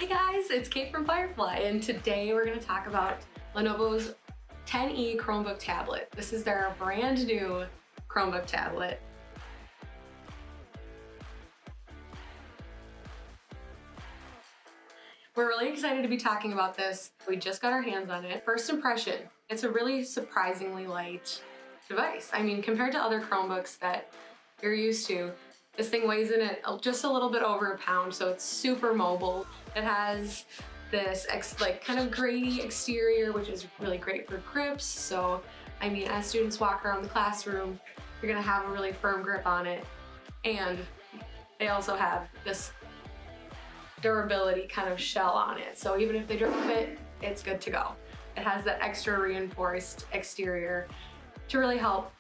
Hi guys, it's Kate from Firefly, and today we're going to talk about Lenovo's 10E Chromebook Tablet. This is their brand new Chromebook tablet. We're really excited to be talking about this. We just got our hands on it. First impression, it's a really surprisingly light device. I mean, compared to other Chromebooks that you're used to, this thing weighs in at just a little bit over a pound, so it's super mobile. It has this kind of grainy exterior, which is really great for grips. So, I mean, as students walk around the classroom, you're gonna have a really firm grip on it. And they also have this durability kind of shell on it. So even if they drop it, it's good to go. It has that extra reinforced exterior to really help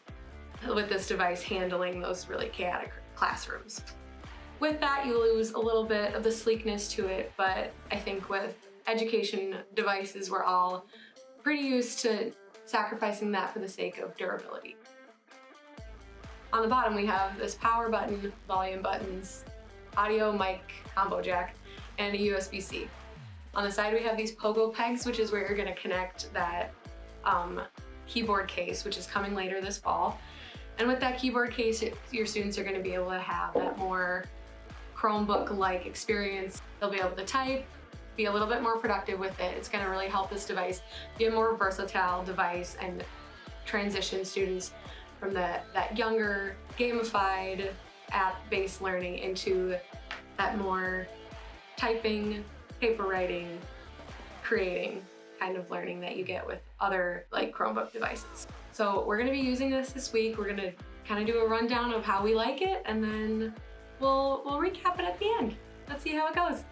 with this device handling those really chaotic classrooms. With that, you lose a little bit of the sleekness to it, but I think with education devices, we're all pretty used to sacrificing that for the sake of durability. On the bottom, we have this power button, volume buttons, audio mic combo jack, and a USB-C. On the side, we have these pogo pegs, which is where you're gonna connect that keyboard case, which is coming later this fall. And with that keyboard case, your students are gonna be able to have that more Chromebook-like experience. They'll be able to type, be a little bit more productive with it. It's gonna really help this device be a more versatile device and transition students from that younger, gamified, app-based learning into that more typing, paper writing, creating kind of learning that you get with other Chromebook devices. So we're gonna be using this week. We're gonna kind of do a rundown of how we like it, and then we'll recap it at the end. Let's see how it goes.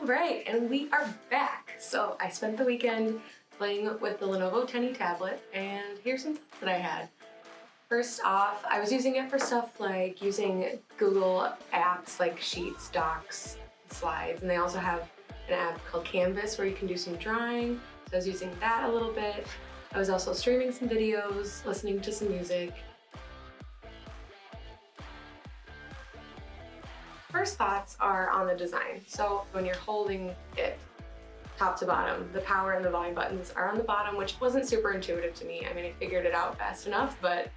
All right, and we are back. So I spent the weekend playing with the Lenovo 10E tablet, and here's some thoughts that I had. First off, I was using it for stuff like using Google apps like Sheets, Docs, Slides, and they also have an app called Canvas where you can do some drawing. So I was using that a little bit. I was also streaming some videos, listening to some music. First thoughts are on the design. So when you're holding it top to bottom, the power and the volume buttons are on the bottom, which wasn't super intuitive to me. I mean, I figured it out fast enough, but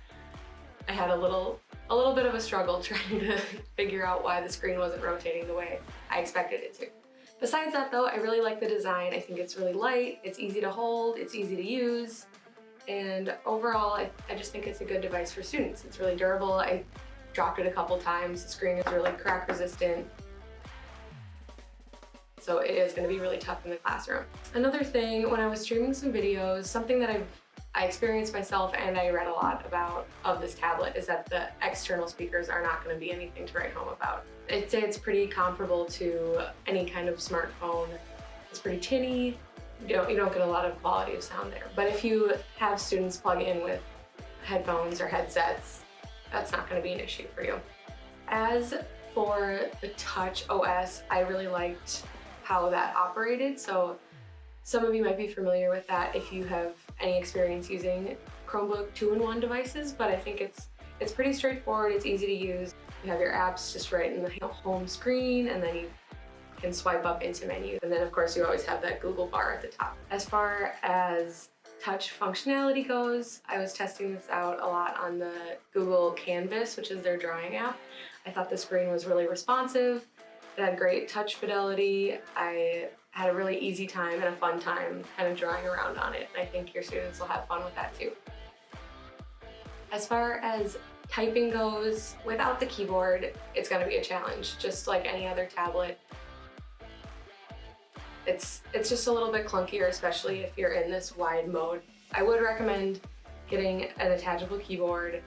I had a little bit of a struggle trying to figure out why the screen wasn't rotating the way I expected it to. Besides that though, I really like the design. I think it's really light, it's easy to hold, it's easy to use, and overall I just think it's a good device for students. It's really durable. I dropped it a couple times. The screen is really crack resistant, so it is going to be really tough in the classroom. Another thing, when I was streaming some videos, something that I experienced myself and I read a lot about of this tablet is that the external speakers are not going to be anything to write home about. I'd say it's pretty comparable to any kind of smartphone. It's pretty tinny. You don't get a lot of quality of sound there. But if you have students plug in with headphones or headsets, that's not going to be an issue for you. As for the Touch OS, I really liked how that operated. So some of you might be familiar with that if you have any experience using Chromebook 2-in-1 devices, but I think it's pretty straightforward, it's easy to use. You have your apps just right in the home screen, and then you can swipe up into menus. And then of course you always have that Google bar at the top. As far as touch functionality goes, I was testing this out a lot on the Google Canvas, which is their drawing app. I thought the screen was really responsive. It had great touch fidelity. I had a really easy time and a fun time kind of drawing around on it. And I think your students will have fun with that too. As far as typing goes, without the keyboard, it's gonna be a challenge, just like any other tablet. It's just a little bit clunkier, especially if you're in this wide mode. I would recommend getting an attachable keyboard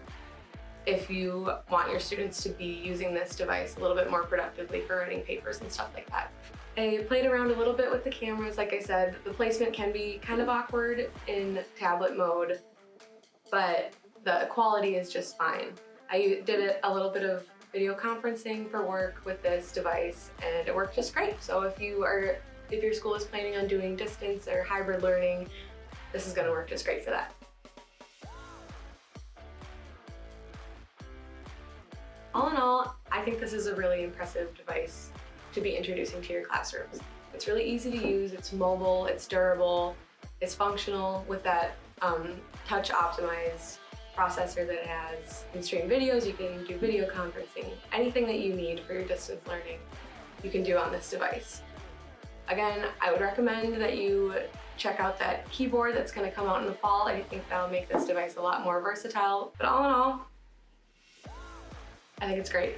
if you want your students to be using this device a little bit more productively for writing papers and stuff like that. I played around a little bit with the cameras. Like I said, the placement can be kind of awkward in tablet mode, but the quality is just fine. I did a little bit of video conferencing for work with this device, and it worked just great. So if your school is planning on doing distance or hybrid learning, this is going to work just great for that. All in all, I think this is a really impressive device to be introducing to your classrooms. It's really easy to use, it's mobile, it's durable, it's functional with that touch optimized processor that it has. You can stream videos, you can do video conferencing, anything that you need for your distance learning, you can do on this device. Again, I would recommend that you check out that keyboard that's going to come out in the fall. I think that'll make this device a lot more versatile, but all in all, I think it's great.